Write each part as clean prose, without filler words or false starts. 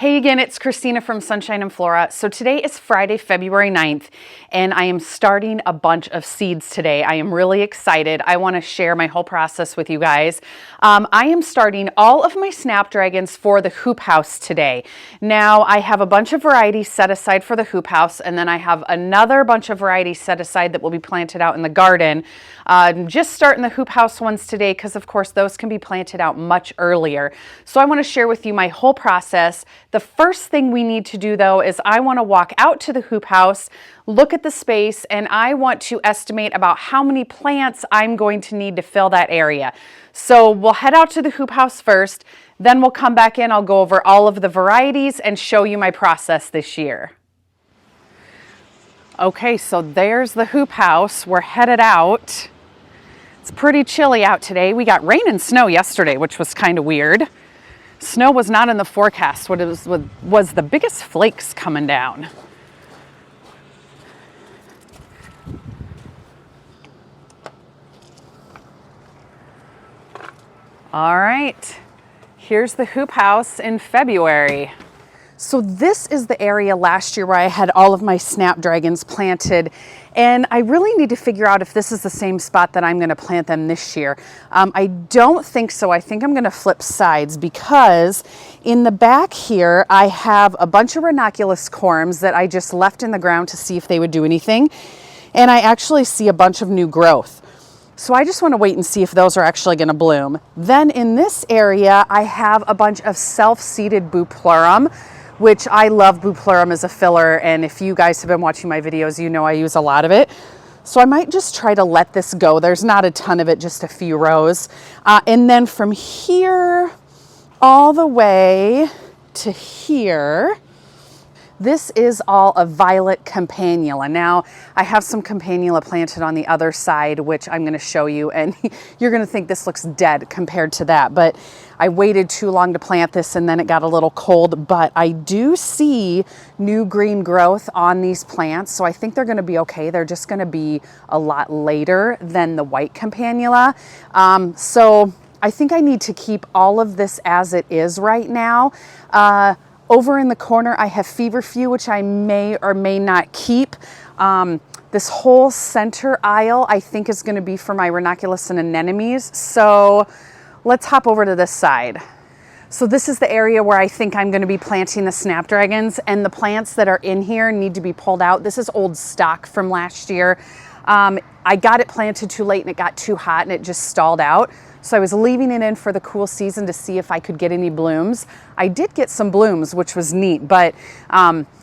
Hey again, it's Christina from Sunshine and Flora. So today is Friday, February 9th, and I am starting a bunch of seeds today. I am really excited. I want to share my whole process with you guys. I am starting all of my Snapdragons for the Hoophouse today. Now, I have a bunch of varieties set aside for the Hoophouse, and then I have another bunch of varieties set aside that will be planted out in the garden. Just starting the Hoophouse ones today because, of course, those can be planted out much earlier. So I want to share with you my whole process. The first thing we need to do, though, is I want to walk out to the Hoophouse, look at the space, and I want to estimate about how many plants I'm going to need to fill that area. So we'll head out to the Hoophouse first, then we'll come back in. I'll go over all of the varieties and show you my process this year. Okay, so there's the Hoophouse. We're headed out. It's pretty chilly out today. We got rain and snow yesterday, which was kind of weird. Snow was not in the forecast. What it was the biggest flakes coming down. All right, here's the Hoophouse in February. So this is the area last year where I had all of my Snapdragons planted, and I really need to figure out if this is the same spot that I'm going to plant them this year. I don't think so. I think I'm going to flip sides because in the back here I have a bunch of ranunculus corms that I just left in the ground to see if they would do anything, and I actually see a bunch of new growth. So I just want to wait and see if those are actually going to bloom. Then in this area I have a bunch of self-seeded bupleurum, which I love bupleurum as a filler, and if you guys have been watching my videos, you know I use a lot of it. So I might just try to let this go. There's not a ton of it, just a few rows. And then from here all the way to here, this is all a violet campanula. Now, I have some campanula planted on the other side, which I'm going to show you, and you're going to think this looks dead compared to that, but I waited too long to plant this and then it got a little cold, but I do see new green growth on these plants, so I think they're going to be okay. They're just going to be a lot later than the white campanula. So I think I need to keep all of this as it is right now. Over in the corner, I have feverfew, which I may or may not keep. This whole center aisle, I think, is going to be for my ranunculus and anemones. So let's hop over to this side. So this is the area where I think I'm going to be planting the Snapdragons, and the plants that are in here need to be pulled out. This is old stock from last year. I got it planted too late and it got too hot and it just stalled out. So I was leaving it in for the cool season to see if I could get any blooms. I did get some blooms, which was neat, but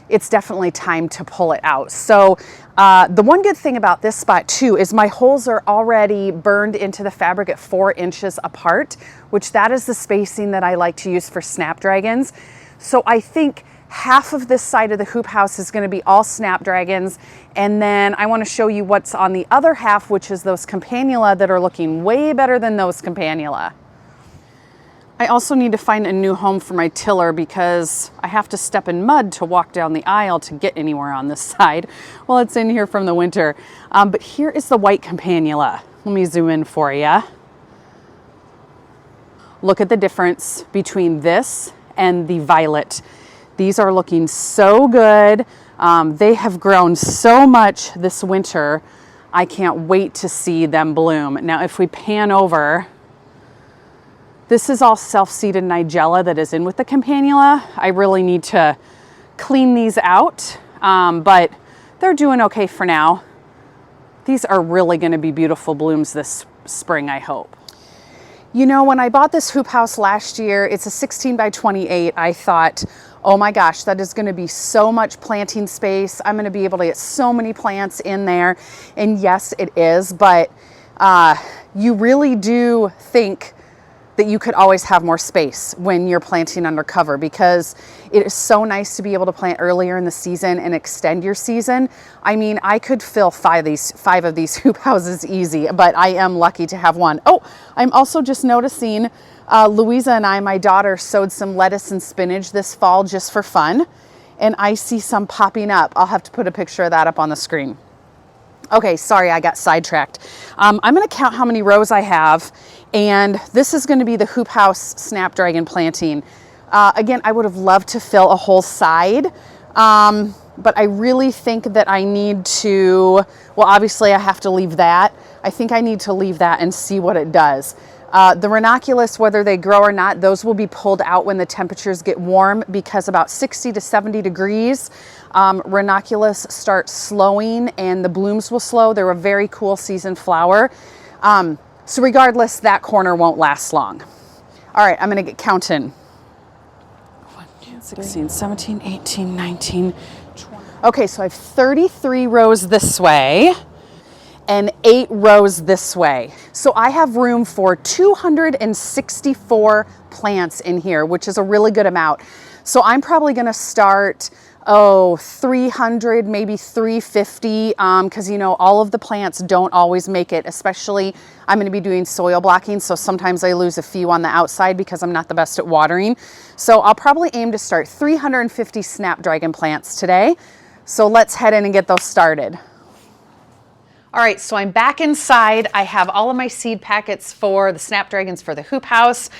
it's definitely time to pull it out. So the one good thing about this spot too is my holes are already burned into the fabric at 4 inches apart, which that is the spacing that I like to use for Snapdragons. So I think half of this side of the Hoophouse is going to be all Snapdragons, and then I want to show you what's on the other half, which is those campanula that are looking way better than those campanula. I also need to find a new home for my tiller because I have to step in mud to walk down the aisle to get anywhere on this side. Well, it's in here from the winter. But here is the white campanula. Let me zoom in for you. Look at the difference between this and the violet. These are looking so good. They have grown so much this winter. I can't wait to see them bloom. Now, if we pan over, this is all self-seeded nigella that is in with the campanula. I really need to clean these out, but they're doing okay for now. These are really going to be beautiful blooms this spring, I hope. You know, when I bought this Hoophouse last year, it's a 16 by 28. I thought, oh my gosh, that is going to be so much planting space. I'm going to be able to get so many plants in there. And yes, it is, but you really do think that you could always have more space when you're planting under cover, because it is so nice to be able to plant earlier in the season and extend your season. I mean, I could fill five of these hoop houses easy, but I am lucky to have one. Oh, I'm also just noticing Louisa and I, my daughter, sowed some lettuce and spinach this fall just for fun, and I see some popping up. I'll have to put a picture of that up on the screen. Okay, sorry, I got sidetracked. I'm going to count how many rows I have, and this is going to be the Hoophouse Snapdragon planting. Again, I would have loved to fill a whole side, but I really think that I need to, well, obviously I have to leave that. I think I need to leave that and see what it does. The ranunculus, whether they grow or not, those will be pulled out when the temperatures get warm, because about 60 to 70 degrees, ranunculus start slowing and the blooms will slow. They're a very cool season flower. So regardless, that corner won't last long. All right, I'm gonna get counting. 16, 17, 18, 19, 20. Okay, so I have 33 rows this way and 8 rows this way. So I have room for 264 plants in here, which is a really good amount. So I'm probably gonna start, 300, maybe 350, because you know, all of the plants don't always make it, especially I'm gonna be doing soil blocking, so sometimes I lose a few on the outside because I'm not the best at watering. So I'll probably aim to start 350 snapdragon plants today. So let's head in and get those started. All right, so I'm back inside. I have all of my seed packets for the snapdragons for the hoop house.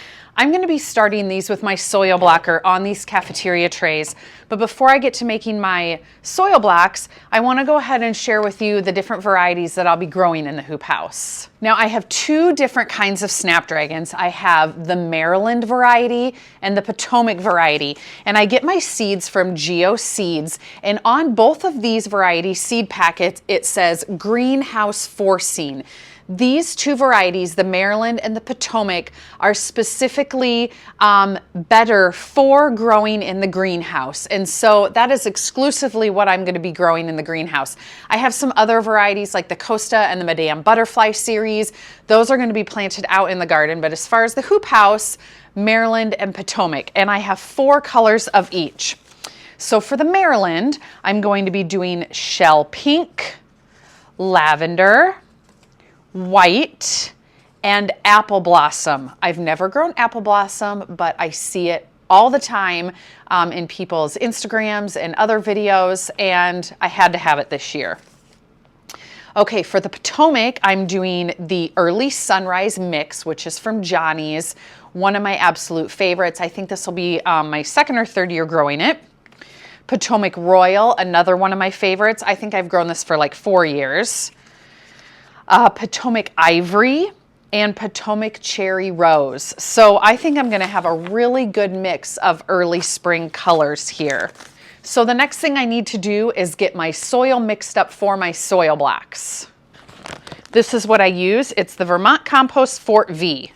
I'm going to be starting these with my soil blocker on these cafeteria trays. But before I get to making my soil blocks, I want to go ahead and share with you the different varieties that I'll be growing in the hoop house. Now I have 2 different kinds of snapdragons. I have the Maryland variety and the Potomac variety. And I get my seeds from Geo Seeds. And on both of these variety seed packets, it says greenhouse forcing. These 2 varieties, the Maryland and the Potomac, are specifically better for growing in the greenhouse. And so that is exclusively what I'm going to be growing in the greenhouse. I have some other varieties like the Costa and the Madame Butterfly series. Those are going to be planted out in the garden. But as far as the hoop house, Maryland and Potomac. And I have 4 colors of each. So for the Maryland, I'm going to be doing shell pink, lavender, white, and apple blossom. I've never grown apple blossom, but I see it all the time in people's Instagrams and other videos, and I had to have it this year. Okay, for the Potomac, I'm doing the Early Sunrise Mix, which is from Johnny's, one of my absolute favorites. I think this will be my 2nd or 3rd year growing it. Potomac Royal, another one of my favorites. I think I've grown this for like 4 years. Potomac Ivory, and Potomac Cherry Rose. So I think I'm going to have a really good mix of early spring colors here. So the next thing I need to do is get my soil mixed up for my soil blocks. This is what I use. It's the Vermont Compost Fort V.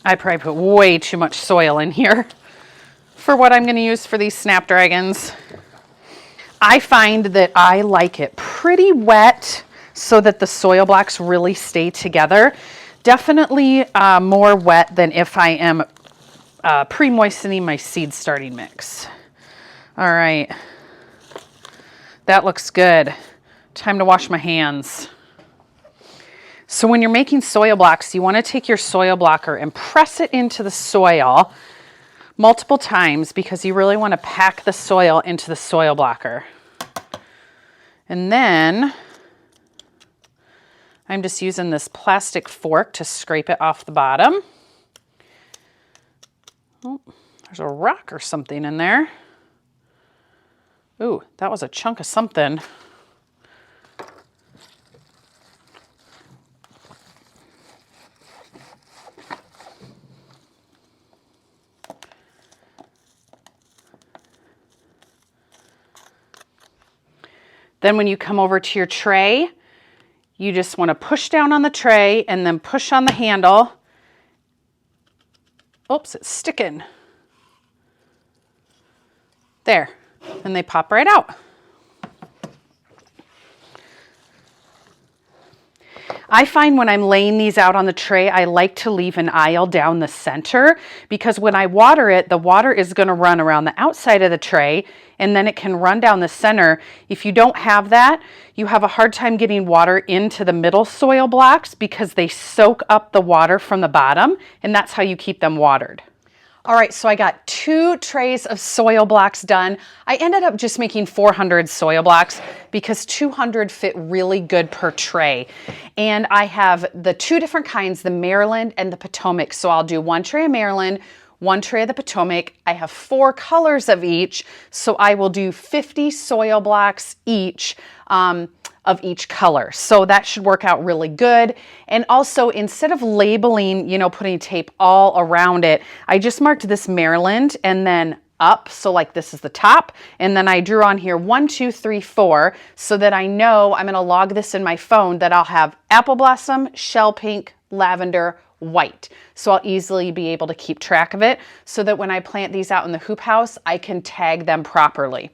I probably put way too much soil in here for what I'm going to use for these snapdragons. I find that I like it pretty wet so that the soil blocks really stay together. Definitely more wet than if I am pre-moistening my seed starting mix. All right, that looks good. Time to wash my hands. So when you're making soil blocks, you want to take your soil blocker and press it into the soil multiple times because you really want to pack the soil into the soil blocker. And then I'm just using this plastic fork to scrape it off the bottom. Oh, there's a rock or something in there. Ooh, that was a chunk of something. Then when you come over to your tray, you just want to push down on the tray and then push on the handle. Oops, it's sticking. There, and they pop right out. I find when I'm laying these out on the tray, I like to leave an aisle down the center because when I water it, the water is going to run around the outside of the tray and then it can run down the center. If you don't have that, you have a hard time getting water into the middle soil blocks because they soak up the water from the bottom, and that's how you keep them watered. All right, so I got 2 trays of soil blocks done. I ended up just making 400 soil blocks because 200 fit really good per tray. And I have the 2 different kinds, the Maryland and the Potomac. So I'll do 1 tray of Maryland, 1 tray of the Potomac. I have 4 colors of each, so I will do 50 soil blocks each. Of each color. So that should work out really good. And also, instead of labeling, putting tape all around it, I just marked this Maryland and then up. So like this is the top. And then I drew on here 1, 2, 3, 4 so that I know I'm going to log this in my phone that I'll have apple blossom, shell pink, lavender, white. So I'll easily be able to keep track of it so that when I plant these out in the hoop house, I can tag them properly.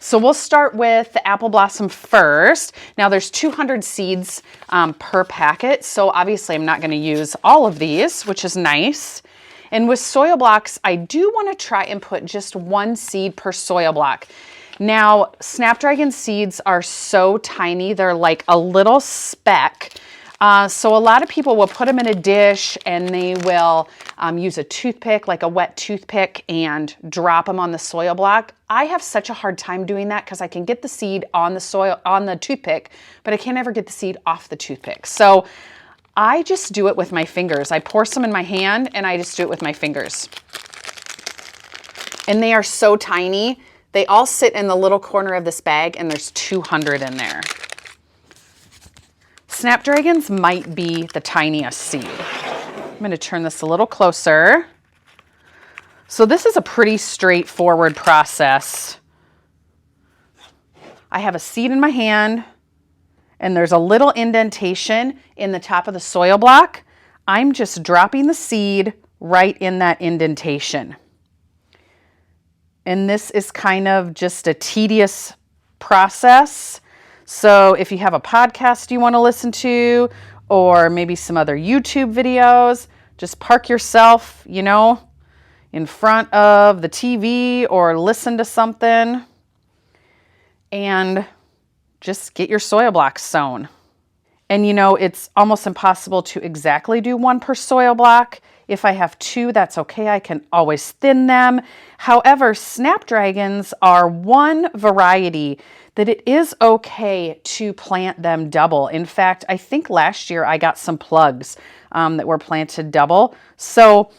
So we'll start with the apple blossom first. Now there's 200 seeds per packet. So obviously I'm not going to use all of these, which is nice. And with soil blocks, I do want to try and put just 1 seed per soil block. Now, Snapdragon seeds are so tiny. They're like a little speck. So a lot of people will put them in a dish and they will use a toothpick, like a wet toothpick, and drop them on the soil block. I have such a hard time doing that because I can get the seed on the soil, on the toothpick, but I can't ever get the seed off the toothpick. So I just do it with my fingers. I pour some in my hand and I just do it with my fingers. And they are so tiny. They all sit in the little corner of this bag and there's 200 in there. Snapdragons might be the tiniest seed. I'm going to turn this a little closer. So this is a pretty straightforward process. I have a seed in my hand and there's a little indentation in the top of the soil block. I'm just dropping the seed right in that indentation. And this is kind of just a tedious process. So if you have a podcast you want to listen to, or maybe some other YouTube videos, just park yourself, in front of the TV or listen to something and just get your soil blocks sown. And it's almost impossible to exactly do 1 per soil block. If I have 2, that's okay. I can always thin them. However, Snapdragons are one variety that it is okay to plant them double. In fact, I think last year I got some plugs that were planted double. So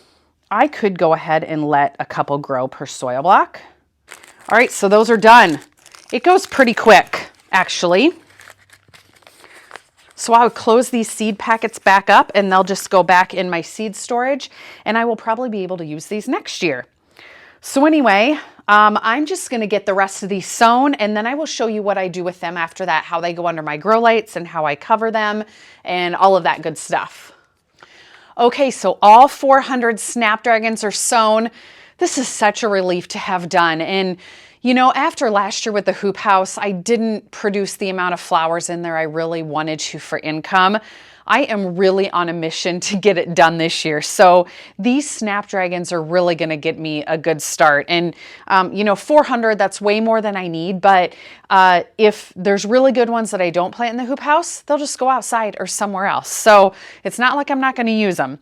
I could go ahead and let a couple grow per soil block. All right, so those are done. It goes pretty quick, actually. So I'll close these seed packets back up and they'll just go back in my seed storage and I will probably be able to use these next year. So anyway, I'm just going to get the rest of these sown and then I will show you what I do with them after that, how they go under my grow lights and how I cover them and all of that good stuff. Okay, so all 400 Snapdragons are sown. This is such a relief to have done. And after last year with the hoop house, I didn't produce the amount of flowers in there I really wanted to for income. I am really on a mission to get it done this year. So these Snapdragons are really going to get me a good start. And, 400, that's way more than I need. But if there's really good ones that I don't plant in the hoop house, they'll just go outside or somewhere else. So it's not like I'm not going to use them.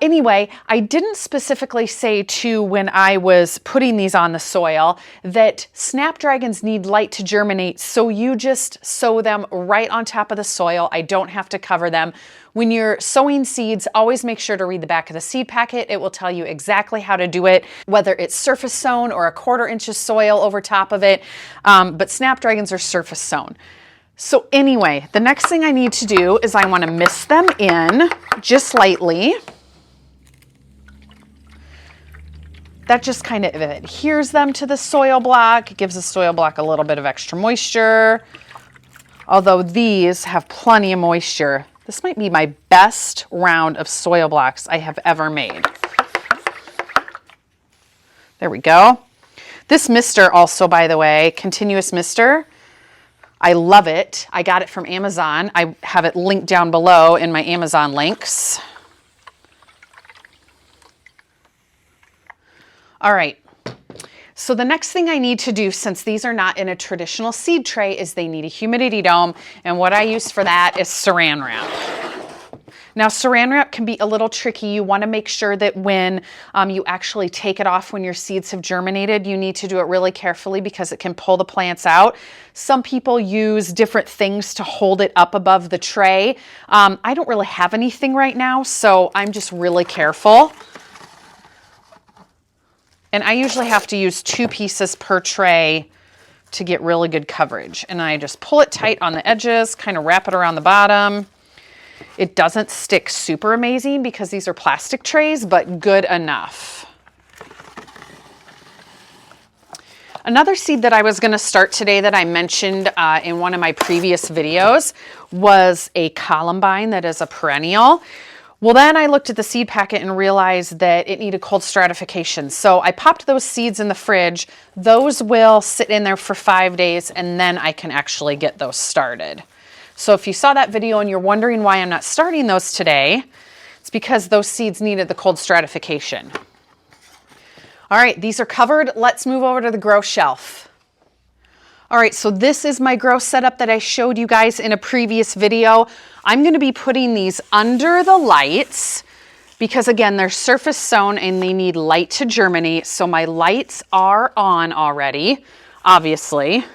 Anyway, I didn't specifically say too when I was putting these on the soil that Snapdragons need light to germinate. So you just sow them right on top of the soil. I don't have to cover them. When you're sowing seeds, always make sure to read the back of the seed packet. It will tell you exactly how to do it, whether it's surface sown or a 1/4 inch of soil over top of it. But Snapdragons are surface sown. So anyway, the next thing I need to do is I want to mist them in just lightly. That just kind of adheres them to the soil block. It gives the soil block a little bit of extra moisture. Although these have plenty of moisture. This might be my best round of soil blocks I have ever made. There we go. This mister also, by the way, continuous mister, I love it. I got it from Amazon. I have it linked down below in my Amazon links. All right. So the next thing I need to do, since these are not in a traditional seed tray, is they need a humidity dome. And what I use for that is Saran wrap. Now, Saran wrap can be a little tricky. You want to make sure that when you actually take it off when your seeds have germinated, you need to do it really carefully because it can pull the plants out. Some people use different things to hold it up above the tray. I don't really have anything right now, so I'm just really careful. And I usually have to use 2 pieces per tray to get really good coverage. And I just pull it tight on the edges, kind of wrap it around the bottom. It doesn't stick super amazing because these are plastic trays, but good enough. Another seed that I was going to start today that I mentioned in one of my previous videos was a columbine that is a perennial. Well, then I looked at the seed packet and realized that it needed cold stratification. So I popped those seeds in the fridge. Those will sit in there for 5 days, and then I can actually get those started. So if you saw that video and you're wondering why I'm not starting those today, it's because those seeds needed the cold stratification. All right, these are covered. Let's move over to the grow shelf. All right, so this is my grow setup that I showed you guys in a previous video. I'm going to be putting these under the lights because, again, they're surface sown and they need light to germinate. So my lights are on already, obviously.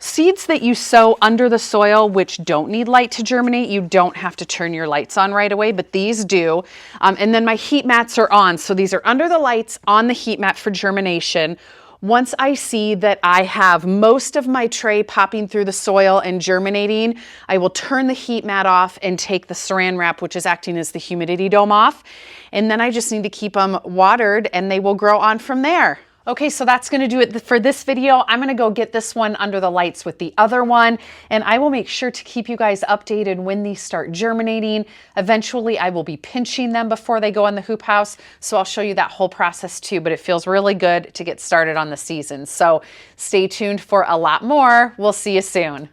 Seeds that you sow under the soil, which don't need light to germinate, you don't have to turn your lights on right away, but these do. And then my heat mats are on. So these are under the lights on the heat mat for germination. Once I see that I have most of my tray popping through the soil and germinating, I will turn the heat mat off and take the saran wrap, which is acting as the humidity dome, off. And then I just need to keep them watered and they will grow on from there. Okay, so that's going to do it for this video. I'm going to go get this one under the lights with the other one, and I will make sure to keep you guys updated when these start germinating. Eventually, I will be pinching them before they go in the hoop house, so I'll show you that whole process too, but it feels really good to get started on the season. So stay tuned for a lot more. We'll see you soon.